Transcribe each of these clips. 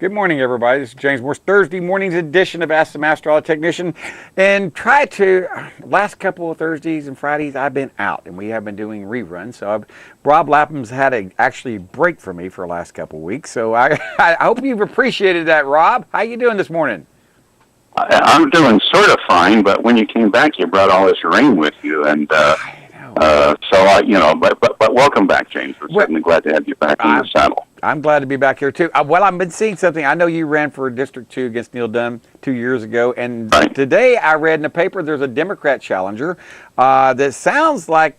Good morning, everybody. This is James Moore's Thursday morning's edition of Ask the Master Auto Technician. And last couple of Thursdays and Fridays, I've been out, and we have been doing reruns. So Rob Lapham's had to actually break for me for the last couple of weeks. So I hope you've appreciated that, Rob. How you doing this morning? I'm doing sort of fine, but when you came back, you brought all this rain with you, and but welcome back, James. We're certainly glad to have you back in the saddle. I'm glad to be back here, too. Well, I've been seeing something. I know you ran for District 2 against Neil Dunn 2 years ago, and today I read in the paper there's a Democrat challenger that sounds like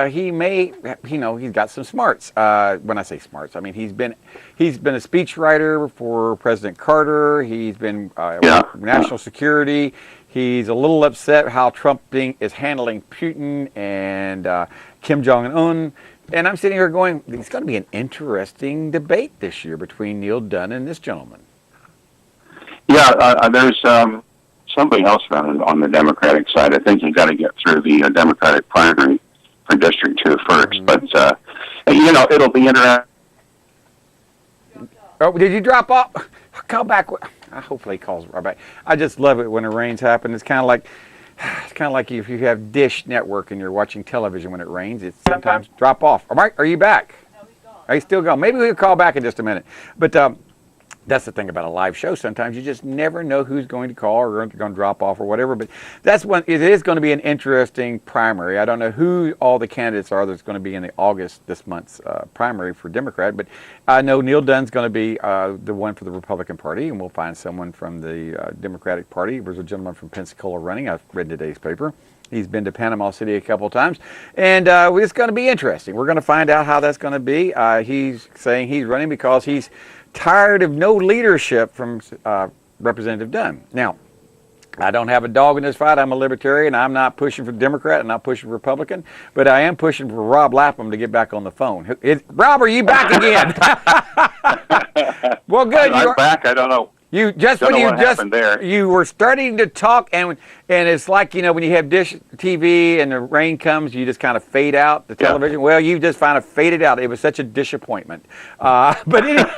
he may, he's got some smarts. When I say smarts, I mean he's been a speechwriter for President Carter. He's been national security. He's a little upset how Trump is handling Putin and Kim Jong-un. And I'm sitting here going, it's going to be an interesting debate this year between Neil Dunn and this gentleman. Yeah, there's something else on the Democratic side. I think you got to get through the Democratic primary for District 2 first. But, it'll be interesting. Oh, did you drop off? Call back. Hopefully he calls right back. I just love it when the rains happen. It's kind of like if you have Dish Network and you're watching television when it rains, it sometimes drop off. All right, are you back? No, he's gone. Are you still gone? Maybe we'll call back in just a minute. But that's the thing about a live show. Sometimes you just never know who's going to call or going to drop off or whatever. But it is going to be an interesting primary. I don't know who all the candidates are that's going to be in this month's primary for Democrat. But I know Neil Dunn's going to be the one for the Republican Party, and we'll find someone from the Democratic Party. There's a gentleman from Pensacola running. I've read today's paper. He's been to Panama City a couple of times, and it's going to be interesting. We're going to find out how that's going to be. He's saying he's running because he's tired of no leadership from Representative Dunn. Now, I don't have a dog in this fight. I'm a libertarian. I'm not pushing for Democrat and not pushing for Republican, but I am pushing for Rob Lapham to get back on the phone. Rob, are you back again? Well, good. I'm back. I don't know. You were starting to talk, and it's like, when you have Dish TV and the rain comes, you just kind of fade out the television. Yeah. Well, you just kind of faded out. It was such a disappointment. But anyway,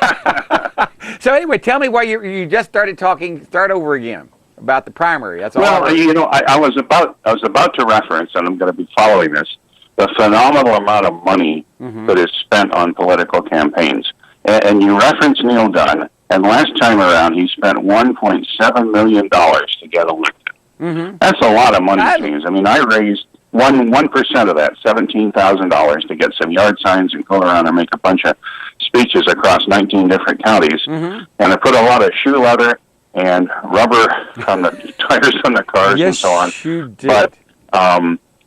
so anyway, tell me why you just started talking. Start over again about the primary. That's all. Well, I was about to reference, and I'm going to be following this, the phenomenal amount of money that is spent on political campaigns, and you reference Neil Dunn. And last time around, he spent $1.7 million to get elected. That's a lot of money, James. I mean, I raised 1% of that, $17,000, to get some yard signs and go around and make a bunch of speeches across 19 different counties. And I put a lot of shoe leather and rubber on the tires on the cars and so on. You did. But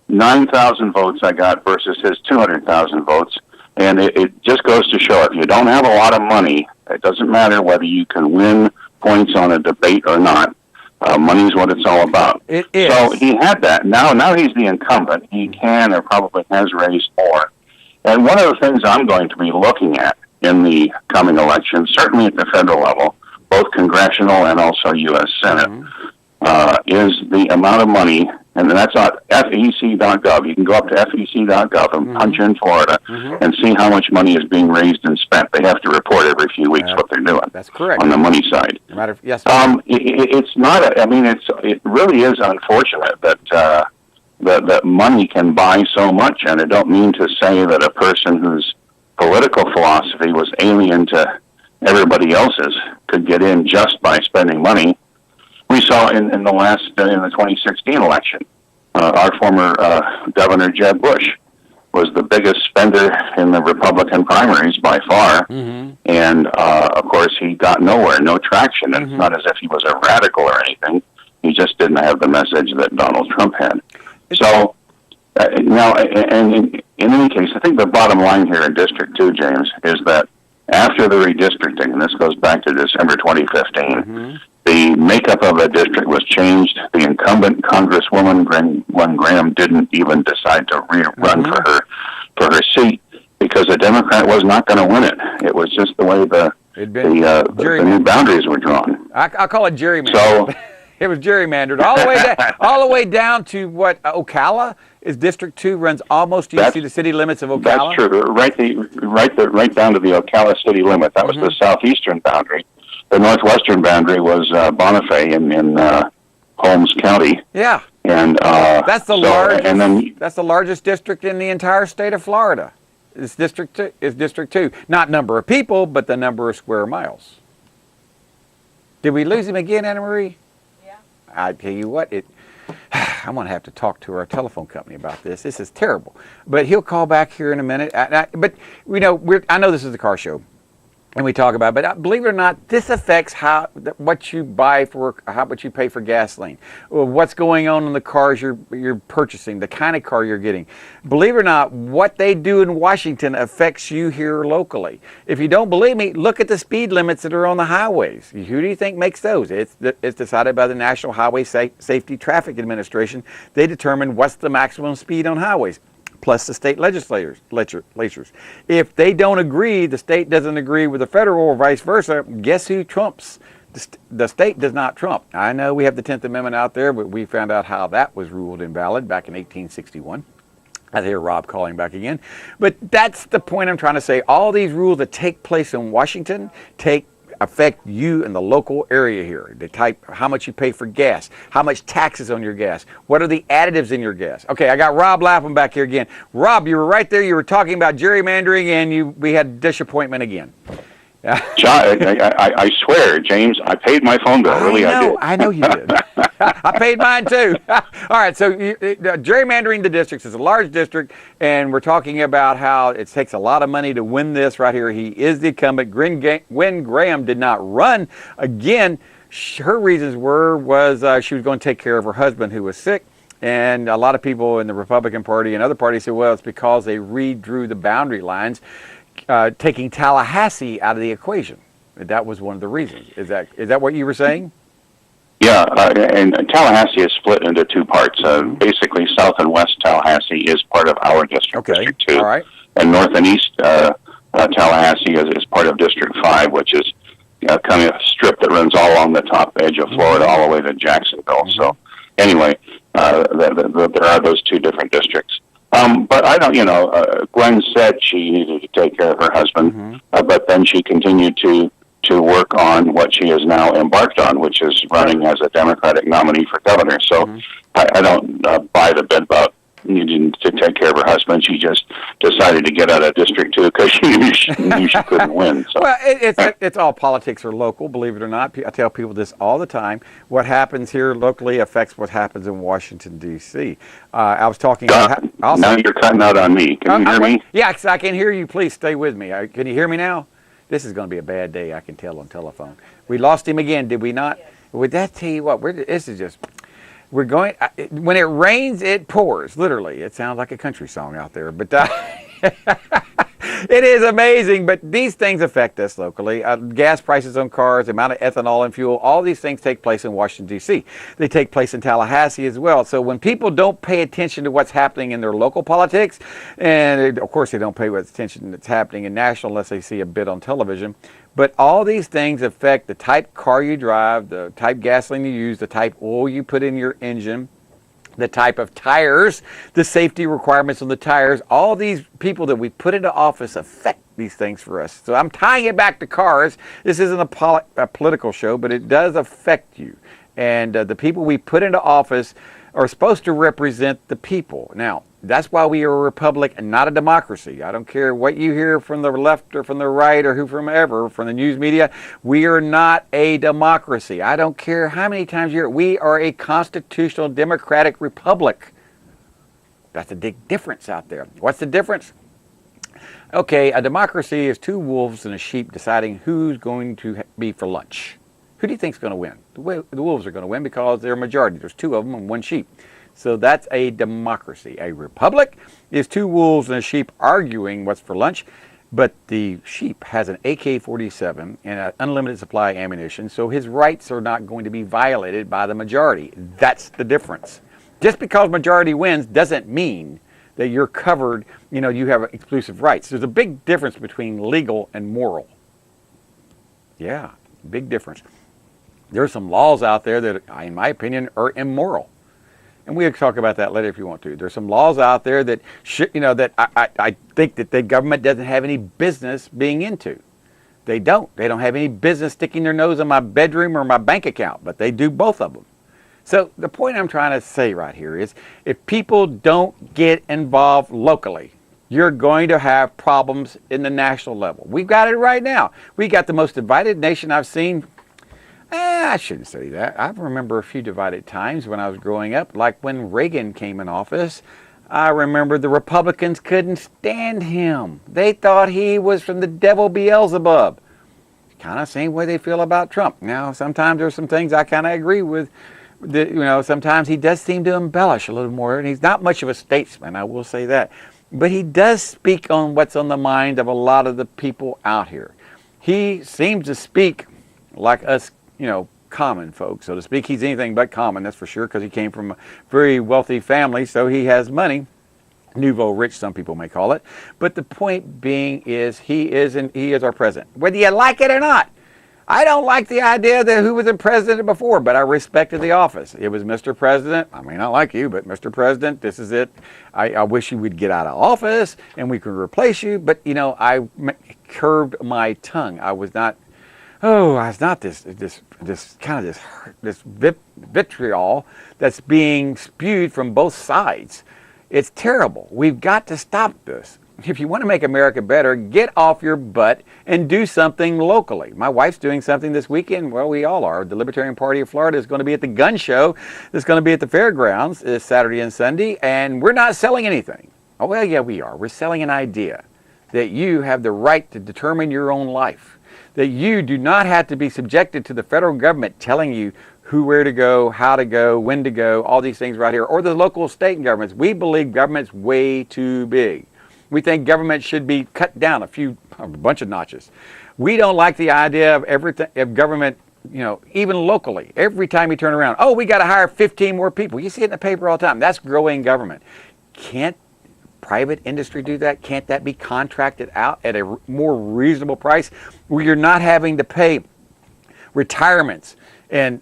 9,000 votes I got versus his 200,000 votes. And it just goes to show, if you don't have a lot of money, it doesn't matter whether you can win points on a debate or not. Money's what it's all about. It is. So he had that. Now he's the incumbent. He can or probably has raised more. And one of the things I'm going to be looking at in the coming election, certainly at the federal level, both congressional and also U.S. Senate, is the amount of money. And that's on FEC.gov. You can go up to FEC.gov and punch in Florida and see how much money is being raised and spent. They have to report every few weeks what they're doing. That's correct. On the money side. Yes. It's not. It really is unfortunate that that money can buy so much. And I don't mean to say that a person whose political philosophy was alien to everybody else's could get in just by spending money. We saw in the 2016 election, our former Governor Jeb Bush was the biggest spender in the Republican primaries by far, and of course he got nowhere, no traction. And it's not as if he was a radical or anything; he just didn't have the message that Donald Trump had. So now, and in any case, I think the bottom line here in District 2, James, is that after the redistricting, and this goes back to December 2015. The makeup of the district was changed. The incumbent Congresswoman Gwen Graham didn't even decide to run for her seat because a Democrat was not going to win it. It was just the way the new boundaries were drawn. I call it gerrymandered. So it was gerrymandered all the way down to what Ocala is. District 2 runs almost to the city limits of Ocala. That's true. Right down to the Ocala city limit. That was the southeastern boundary. the northwestern boundary was Bonifay in Holmes County. Yeah. And that's the largest. And then that's the largest district in the entire state of Florida. It's District 2. Is District 2, not number of people, but the number of square miles. Did we lose him again, Anna Marie? Yeah. I tell you what, I'm going to have to talk to our telephone company about this. This is terrible. But he'll call back here in a minute. But you know, I know this is the car show, and we talk about it, but believe it or not, this affects what you buy for, how much you pay for gasoline, what's going on in the cars you're purchasing, the kind of car you're getting. Believe it or not, what they do in Washington affects you here locally. If you don't believe me, look at the speed limits that are on the highways. Who do you think makes those? It's decided by the National Highway Safety Traffic Administration. They determine what's the maximum speed on highways, plus the state legislatures. If they don't agree, the state doesn't agree with the federal or vice versa, guess who trumps? The state does not trump. I know we have the 10th Amendment out there, but we found out how that was ruled invalid back in 1861. I hear Rob calling back again. But that's the point I'm trying to say. All these rules that take place in Washington affect you in the local area here. The type, how much you pay for gas, how much taxes on your gas, what are the additives in your gas. Okay, I got Rob Lapham back here again. Rob, you were right there. You were talking about gerrymandering, and we had disappointment again. John, I swear, James, I paid my phone bill. Really, I did. I know you did. I paid mine too. All right, so gerrymandering the districts is a large district, and we're talking about how it takes a lot of money to win this right here. He is the incumbent. Gwen Graham did not run again. Her reasons was she was going to take care of her husband who was sick. And a lot of people in the Republican Party and other parties said, well, it's because they redrew the boundary lines, taking Tallahassee out of the equation. That was one of the reasons. Is that what you were saying? Yeah, and Tallahassee is split into two parts. Basically, South and West Tallahassee is part of our district, okay. District 2. All right. And North and East Tallahassee is part of District 5, which is kind of a strip that runs all along the top edge of Florida all the way to Jacksonville. So anyway, there are those two different districts. But I don't, Gwen said she needed to take care of her husband, but then she continued to work on what she has now embarked on, which is running as a Democratic nominee for governor. So I don't buy the bit about needing to take care of her husband. She just decided to get out of District 2 because she knew she couldn't win. So. Well, it's all politics are local, believe it or not. I tell people this all the time. What happens here locally affects what happens in Washington, D.C. I was talking... now you're cutting out on me. Can you hear me? Yeah, I can hear you. Please stay with me. Can you hear me now? This is going to be a bad day, I can tell on telephone. We lost him again, did we not? Yes. Would that tell you what? This is just... We're going, when it rains, it pours, literally. It sounds like a country song out there, but it is amazing. But these things affect us locally. Gas prices on cars, the amount of ethanol in fuel, all these things take place in Washington, D.C. They take place in Tallahassee as well. So when people don't pay attention to what's happening in their local politics, and of course they don't pay attention that's happening in national unless they see a bit on television, but all these things affect the type car you drive, the type gasoline you use, the type oil you put in your engine, the type of tires, the safety requirements on the tires. All these people that we put into office affect these things for us. So I'm tying it back to cars. This isn't a political show, but it does affect you. And the people we put into office are supposed to represent the people. Now, that's why we are a republic and not a democracy. I don't care what you hear from the left or from the right or from the news media. We are not a democracy. I don't care how many times you hear it. We are a constitutional democratic republic. That's a big difference out there. What's the difference? Okay, a democracy is two wolves and a sheep deciding who's going to be for lunch. Who do you think is going to win? The wolves are going to win because they're a majority. There's two of them and one sheep. So that's a democracy. A republic is two wolves and a sheep arguing what's for lunch, but the sheep has an AK-47 and an unlimited supply of ammunition, so his rights are not going to be violated by the majority. That's the difference. Just because majority wins doesn't mean that you're covered, you have exclusive rights. There's a big difference between legal and moral. Yeah, big difference. There are some laws out there that, in my opinion, are immoral. And we'll talk about that later if you want to. There's some laws out there that that I think that the government doesn't have any business being into. They don't. They don't have any business sticking their nose in my bedroom or my bank account, but they do both of them. So the point I'm trying to say right here is if people don't get involved locally, you're going to have problems in the national level. We've got it right now. We got the most divided nation I've seen. I shouldn't say that. I remember a few divided times when I was growing up, like when Reagan came in office. I remember the Republicans couldn't stand him. They thought he was from the devil Beelzebub. Kind of same way they feel about Trump. Now, sometimes there's some things I kind of agree with. Sometimes he does seem to embellish a little more, and he's not much of a statesman, I will say that. But he does speak on what's on the mind of a lot of the people out here. He seems to speak like us, common folks, so to speak. He's anything but common, that's for sure, because he came from a very wealthy family, so he has money. Nouveau rich, some people may call it. But the point being is he is our president, whether you like it or not. I don't like the idea that who was the president before, but I respected the office. It was Mr. President. I may not like you, but Mr. President, this is it. I wish you would get out of office and we could replace you. But, I curbed my tongue. I was not this vitriol that's being spewed from both sides. It's terrible. We've got to stop this. If you want to make America better, get off your butt and do something locally. My wife's doing something this weekend. Well, we all are. The Libertarian Party of Florida is going to be at the gun show. It's going to be at the fairgrounds this Saturday and Sunday, and we're not selling anything. Oh, well, yeah, we are. We're selling an idea that you have the right to determine your own life, that you do not have to be subjected to the federal government telling you where to go, how to go, when to go, all these things right here, or the local state governments. We believe government's way too big. We think government should be cut down a bunch of notches. We don't like the idea of government, even locally. Every time you turn around, we got to hire 15 more people. You see it in the paper all the time. That's growing government. Can't private industry do that? Can't that be contracted out at a more reasonable price where you're not having to pay retirements and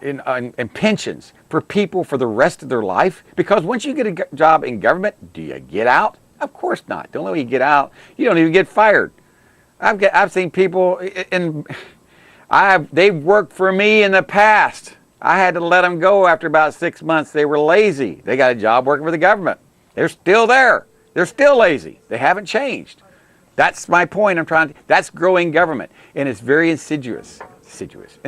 pensions for people for the rest of their life? Because once you get a job in government, do you get out? Of course not. The only way you get out, you don't even get fired. I've seen people, they've worked for me in the past. I had to let them go after about 6 months. They were lazy. They got a job working for the government. They're still there. They're still lazy. They haven't changed. That's my point. That's growing government, and it's very insidious. Insidious.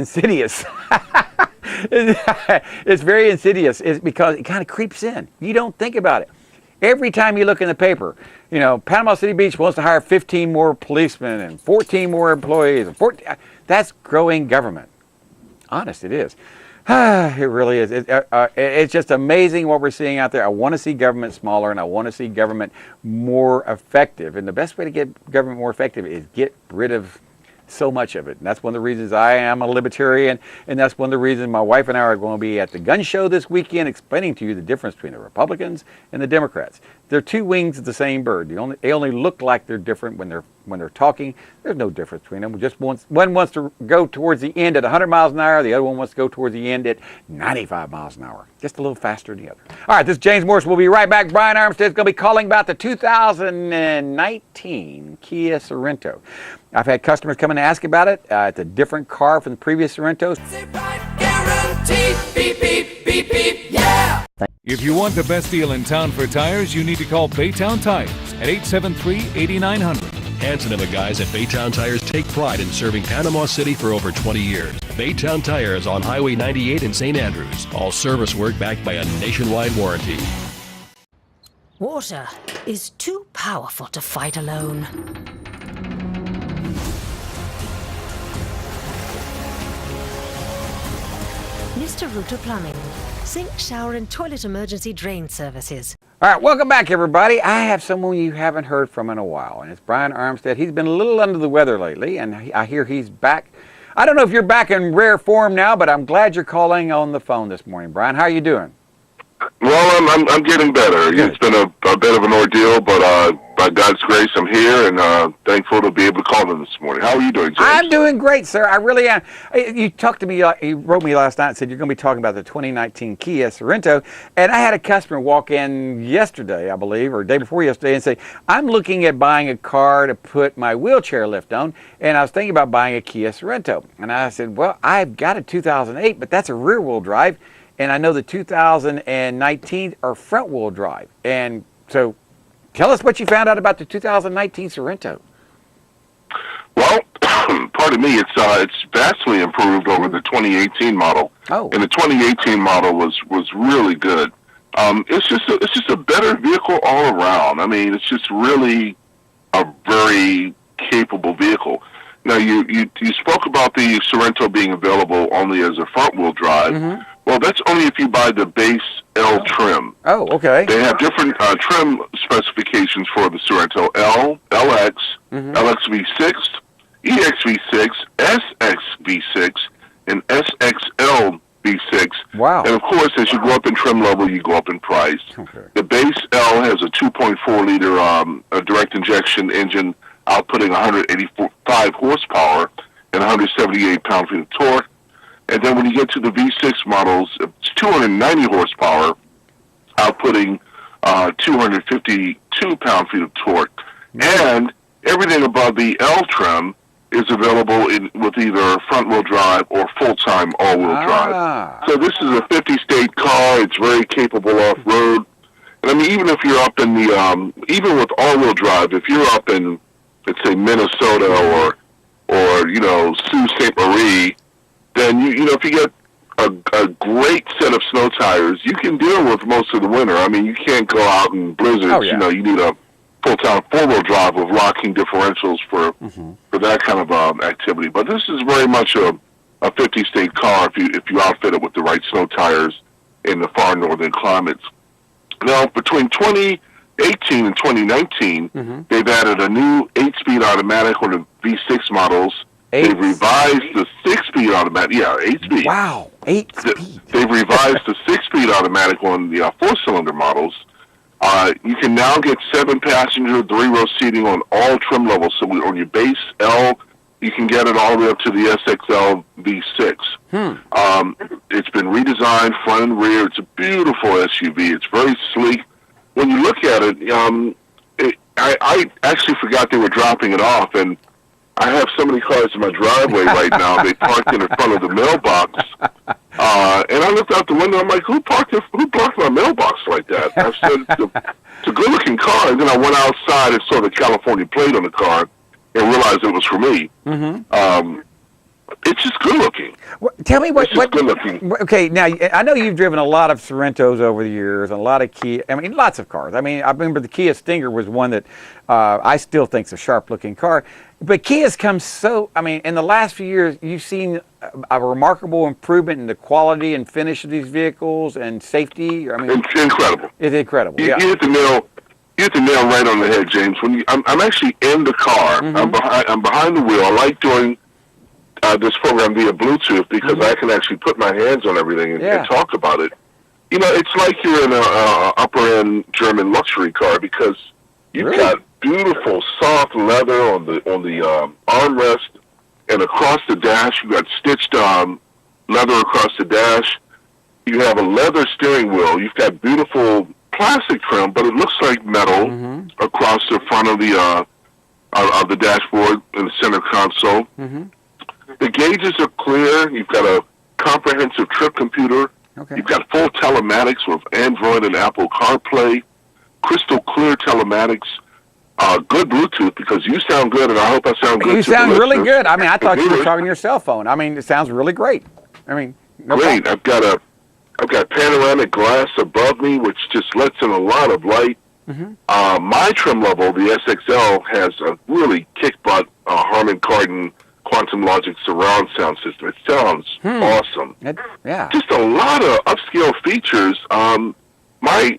It's very insidious. It's because it kind of creeps in. You don't think about it. Every time you look in the paper, Panama City Beach wants to hire 15 more policemen and 14 more employees. That's growing government. Honest, it is. It really is. It's just amazing what we're seeing out there. I want to see government smaller, and I want to see government more effective. And the best way to get government more effective is get rid of so much of it. And that's one of the reasons I am a libertarian, and that's one of the reasons my wife and I are going to be at the gun show this weekend explaining to you the difference between the Republicans and the Democrats. They're two wings of the same bird. They only look like they're different when they're talking. There's no difference between them. One wants to go towards the end at 100 miles an hour. The other one wants to go towards the end at 95 miles an hour. Just a little faster than the other. All right, this is James Morris. We'll be right back. Brian Armstead is going to be calling about the 2019 Kia Sorento. I've had customers come in and ask about it. It's a different car from the previous Sorentos. Guaranteed. Beep, beep, beep, beep, yeah! If you want the best deal in town for tires, you need to call Baytown Tires at 873-8900. Hanson and the guys at Baytown Tires take pride in serving Panama City for over 20 years. Baytown Tires on Highway 98 in St. Andrews. All service work backed by a nationwide warranty. Water is too powerful to fight alone. Mr. Router Plumbing. Sink, shower, and toilet emergency drain services. All right, welcome back, everybody. I have someone you haven't heard from in a while, and it's Brian Armstead. He's been a little under the weather lately, and I hear he's back. I don't know if you're back in rare form now, but I'm glad you're calling on the phone this morning. Brian, how are you doing? Well, I'm getting better. Good. It's been a bit of an ordeal, but by God's grace, I'm here, and thankful to be able to call in this morning. How are you doing, James? I'm doing great, sir. I really am. You talked to me, you wrote me last night and said you're going to be talking about the 2019 Kia Sorento, and I had a customer walk in yesterday, I believe, or day before yesterday, and say, I'm looking at buying a car to put my wheelchair lift on, and I was thinking about buying a Kia Sorento. And I said, well, I've got a 2008, but that's a rear-wheel drive, and I know the 2019 are front-wheel drive. And so tell us what you found out about the 2019 Sorento. Well, pardon me, it's vastly improved over the 2018 model. Oh. And the 2018 model was really good. It's just a better vehicle all around. I mean, it's just really a very capable vehicle. Now, you spoke about the Sorento being available only as a front-wheel drive. Mm-hmm. Well, that's only if you buy the base L trim. Oh, okay. They have different trim specifications for the Sorento: L, LX, LXV6, EXV6, SXV6, and SXL-V6. Wow. And, of course, as you go up in trim level, you go up in price. Okay. The base L has a 2.4-liter direct injection engine outputting 185 horsepower and 178 pound-feet of torque. And then when you get to the V6 models, it's 290 horsepower, outputting 252 pound-feet of torque. And everything above the L trim is available with either front-wheel drive or full-time all-wheel drive. So this is a 50-state car. It's very capable off-road. And I mean, even if you're up in the, even with all-wheel drive, if you're up in, let's say, Minnesota or you know, Sault Ste. Marie, then you know, if you get a great set of snow tires, you can deal with most of the winter. I mean, you can't go out in blizzards. Oh, yeah. You know, you need a full-time four-wheel drive with locking differentials for that kind of activity. But this is very much a 50-state car if you outfit it with the right snow tires in the far northern climates. Now, between 2018 and 2019, they've added a new 8-speed automatic on the V6 models. They've revised the 6-speed automatic. Yeah, 8-speed. Wow, 8-speed. They've revised the 6-speed automatic on the 4-cylinder models. You can now get 7-passenger, 3-row seating on all trim levels. So on your base L, you can get it all the way up to the SXL V6. It's been redesigned front and rear. It's a beautiful SUV. It's very sleek. When you look at it, I actually forgot they were dropping it off, and I have so many cars in my driveway right now. They parked in front of the mailbox, and I looked out the window. I'm like, who blocked my mailbox like that? I said, it's a good-looking car. And then I went outside and saw the California plate on the car and realized it was for me. It's just good-looking. Tell me what good-looking. Okay, now I know you've driven a lot of Sorentos over the years, and a lot of Kia. I mean, lots of cars. I mean, I remember the Kia Stinger was one that I still think is a sharp-looking car. But Kia's come so. I mean, in the last few years, you've seen a remarkable improvement in the quality and finish of these vehicles and safety. I mean, it's incredible. It's incredible. You Yeah. hit the nail. You hit the nail right on the head, James. I'm actually in the car. I'm behind the wheel. I like doing this program via Bluetooth because I can actually put my hands on everything and talk about it. You know, it's like you're in a upper-end German luxury car because you've got beautiful soft leather on the armrest and across the dash. You've got stitched leather across the dash. You have a leather steering wheel. You've got beautiful plastic trim, but it looks like metal across the front of the dashboard and the center console. The gauges are clear. You've got a comprehensive trip computer. You've got full telematics with Android and Apple CarPlay, crystal clear telematics, good Bluetooth because you sound good, and I hope I sound good. You to the sound really listeners. good. I mean, I thought you were talking to your cell phone. I mean, it sounds really great. I mean, no great. problem. I've got panoramic glass above me, which just lets in a lot of light. My trim level, the SXL, has a really kick-butt Harman Kardon Quantum Logic surround sound system. It sounds awesome. Just a lot of upscale features. My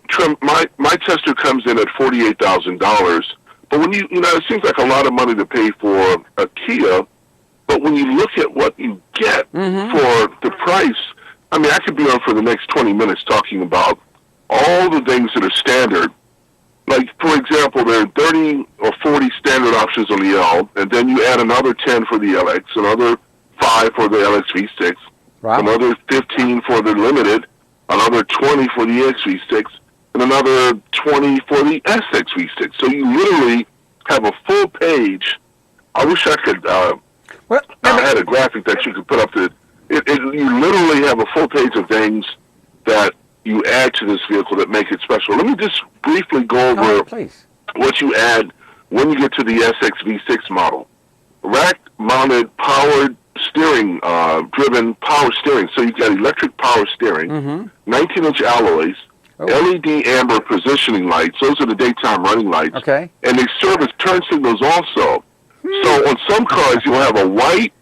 tester comes in at $48,000, but when you know, it seems like a lot of money to pay for a Kia. But when you look at what you get for the price, I mean, I could be on for the next 20 minutes talking about all the things that are standard. Like, for example, there are 30 or 40 standard options on the L, and then you add another 10 for the LX, another 5 for the LX V6, Wow. another 15 for the Limited, another 20 for the XV6, and another 20 for the SX V6. So you literally have a full page. I wish I could. Well, I had a graphic that you could put up to. You literally have a full page of things that you add to this vehicle that make it special. Let me just briefly go over please. what you add when you get to the SX V6 model. Rack-mounted powered steering, driven power steering. So you've got electric power steering, 19-inch alloys, LED amber positioning lights. Those are the daytime running lights. Okay. And they serve as turn signals also. So on some cars, you'll have a white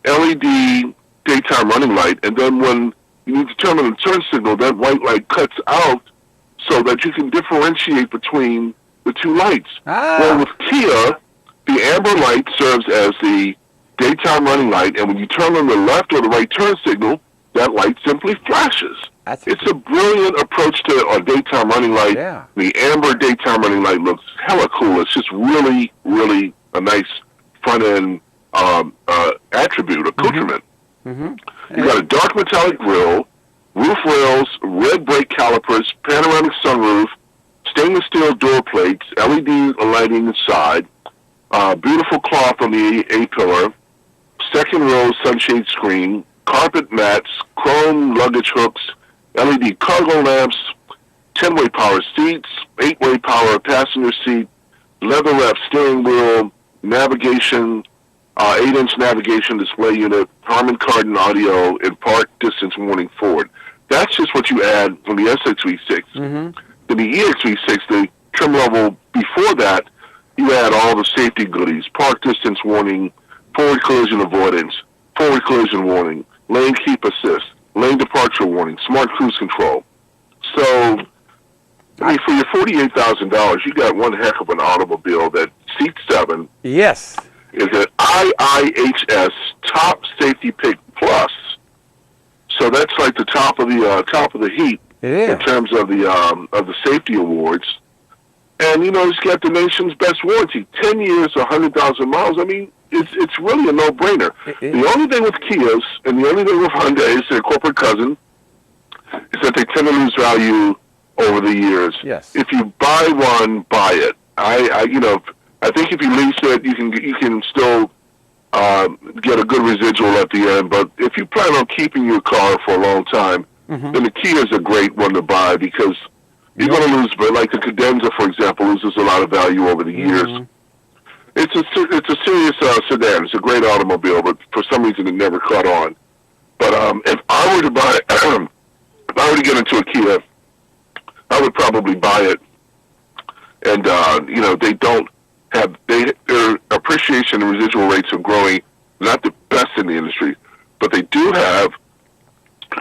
LED daytime running light, and then when you need to turn on the turn signal, that white light cuts out so that you can differentiate between the two lights. Well, with Kia, the amber light serves as the daytime running light, and when you turn on the left or the right turn signal, that light simply flashes. It's a brilliant approach to a daytime running light. Yeah. The amber daytime running light looks hella cool. It's just really, really a nice front-end attribute, accoutrement. You've got a dark metallic grille, roof rails, red brake calipers, panoramic sunroof, stainless steel door plates, LED lighting inside, beautiful cloth on the A-pillar, second row sunshade screen, carpet mats, chrome luggage hooks, LED cargo lamps, 10-way power seats, 8-way power passenger seat, leather-wrapped steering wheel, navigation, 8-inch navigation display unit, Harman Kardon audio, and park distance warning forward. That's just what you add on the SX-V6. Then the EX-V6, the trim level before that, you add all the safety goodies, park distance warning, forward collision avoidance, forward collision warning, lane keep assist, lane departure warning, smart cruise control. So, I mean, for your $48,000, you got one heck of an automobile that seat 7 Yes. is an IIHS Top Safety Pick Plus. So that's like the top of the heap It is. in terms of the safety awards. And you know, it's got the nation's best warranty, 10 years, 100,000 miles. I mean, it's really a no-brainer. The only thing with Kias and the only thing with Hyundai is their corporate cousin is that they tend to lose value over the years. Yes. If you buy one, buy it. I think if you lease it, you can still get a good residual at the end. But if you plan on keeping your car for a long time, then the Kia is a great one to buy because you're going to lose. But like the Cadenza, for example, loses a lot of value over the years. It's a serious sedan. It's a great automobile, but for some reason it never caught on. But if I were to buy, if I were to get into a Kia, I would probably buy it. And they don't have their appreciation and residual rates are growing, not the best in the industry, but they do have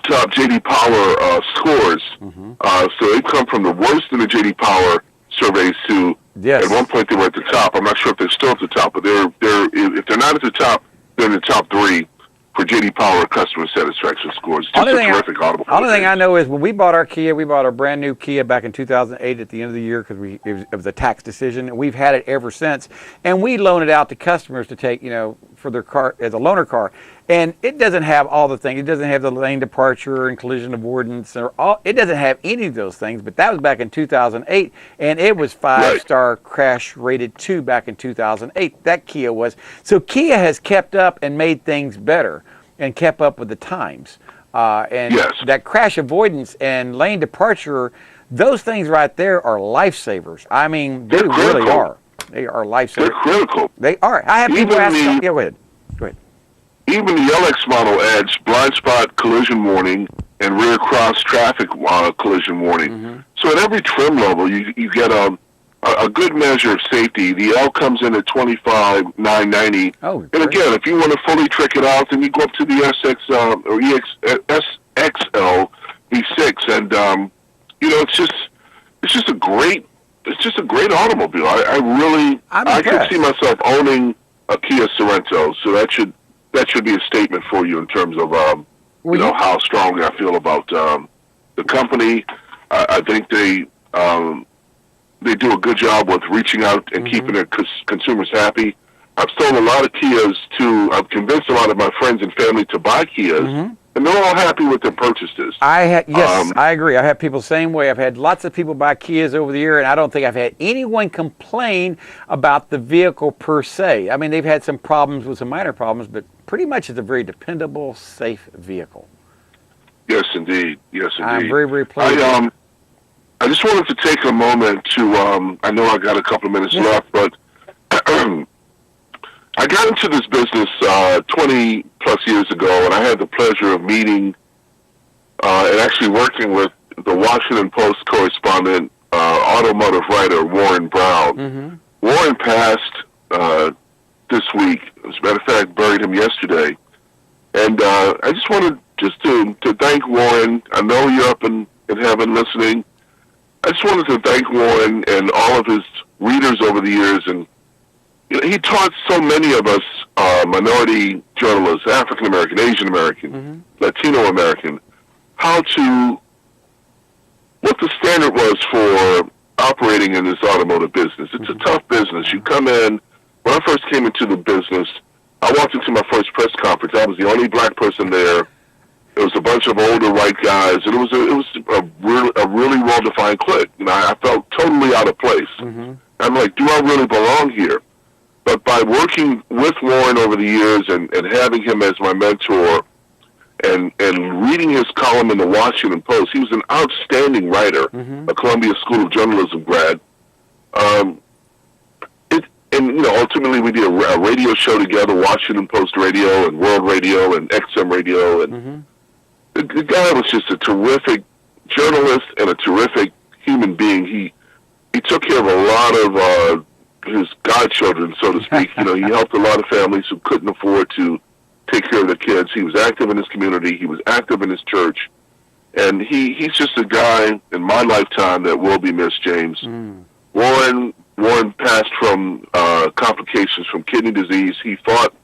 top J.D. Power scores. So they've come from the worst in the J.D. Power surveys to at one point they were at the top. I'm not sure if they're still at the top, but they're if they're not at the top, they're in the top 3 for J.D. Power customer satisfaction scores. Just a terrific automobile. Only thing I know is when we bought our Kia, we bought a brand new Kia back in 2008 at the end of the year because it was a tax decision, and we've had it ever since. And we loan it out to customers to take, for their car as a loaner car. And it doesn't have all the things. It doesn't have the lane departure and collision avoidance. It doesn't have any of those things. But that was back in 2008, and it was 5-star crash rated 2 back in 2008. That Kia was. So Kia has kept up and made things better and kept up with the times. That crash avoidance and lane departure, those things right there are lifesavers. I mean, they really are. They are lifesavers. They're critical. They are. I have people ask. Yeah, go ahead. Even the LX model adds blind spot collision warning and rear cross traffic collision warning. So at every trim level, you get a good measure of safety. The L comes in at $25,990. And again, if you want to fully trick it out, then you go up to the SX or SXL V6, and it's just a great automobile. I could see myself owning a Kia Sorento, so that should be a statement for you in terms of how strongly I feel about the company, I think they do a good job with reaching out and keeping their consumers happy. I've sold a lot of Kias too. I've convinced a lot of my friends and family to buy Kias, and they're all happy with their purchases. Yes, I agree. I have people the same way. I've had lots of people buy Kias over the year, and I don't think I've had anyone complain about the vehicle per se. I mean, they've had some problems with some minor problems, but pretty much it's a very dependable, safe vehicle. Yes, indeed. Yes, indeed. I'm very, very pleased. I just wanted to take a moment to, I know I got a couple of minutes left, but I got into this business 20 plus years ago, and I had the pleasure of meeting and actually working with the Washington Post correspondent, automotive writer Warren Brown. Warren passed this week. As a matter of fact, buried him yesterday. And I just wanted to thank Warren. I know you're up in heaven listening. I just wanted to thank Warren and all of his readers over the years. And he taught so many of us minority journalists, African American, Asian American, Latino American, what the standard was for operating in this automotive business. It's a tough business. You come in. When I first came into the business, I walked into my first press conference. I was the only black person there. It was a bunch of older white guys, and it was a really well-defined clique. And I felt totally out of place. I'm like, do I really belong here? But by working with Warren over the years and having him as my mentor and reading his column in the Washington Post, he was an outstanding writer, a Columbia School of Journalism grad. And ultimately we did a radio show together, Washington Post Radio and World Radio and XM Radio. And the guy was just a terrific journalist and a terrific human being. He took care of a lot of his godchildren, so to speak. He helped a lot of families who couldn't afford to take care of their kids. He was active in his community. He was active in his church. And he's just a guy in my lifetime that will be missed, James. Warren passed from complications from kidney disease. He fought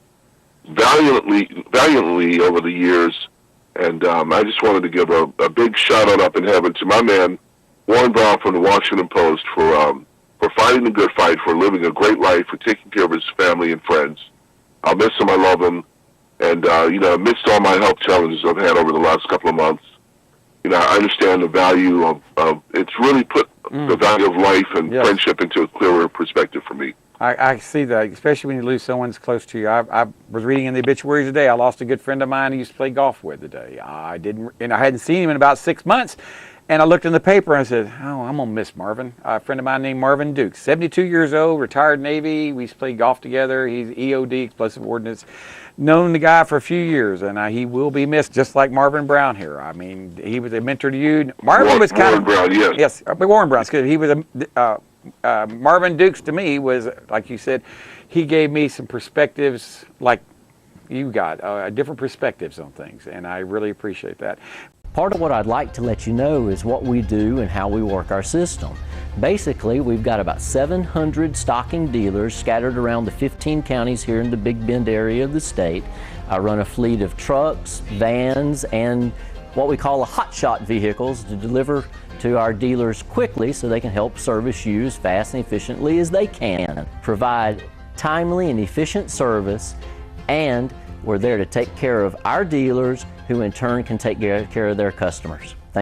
valiantly over the years, and I just wanted to give a big shout-out up in heaven to my man, Warren Brown from the Washington Post, for fighting the good fight, for living a great life, for taking care of his family and friends. I'll miss him. I love him. And, amidst all my health challenges I've had over the last couple of months, I understand the value of it's really put the value of life and friendship into a clearer perspective for me. I see that, especially when you lose someone that's close to you. I was reading in the obituaries today. I lost a good friend of mine I used to play golf with today. I hadn't seen him in about 6 months, and I looked in the paper and I said, "Oh, I'm gonna miss Marvin." A friend of mine named Marvin Dukes, 72 years old, retired Navy. We used to play golf together. He's EOD, explosive ordnance. Known the guy for a few years, and he will be missed, just like Marvin Brown here. I mean, he was a mentor to you. Marvin was kind of Brown, yes. Yes, Warren Brown. He was Marvin Dukes to me was, like you said, he gave me some perspectives like you got, different perspectives on things, and I really appreciate that. Part of what I'd like to let you know is what we do and how we work our system. Basically, we've got about 700 stocking dealers scattered around the 15 counties here in the Big Bend area of the state. I run a fleet of trucks, vans, and what we call hotshot vehicles to deliver to our dealers quickly so they can help service you as fast and efficiently as they can. Provide timely and efficient service, and we're there to take care of our dealers, who in turn can take care of their customers.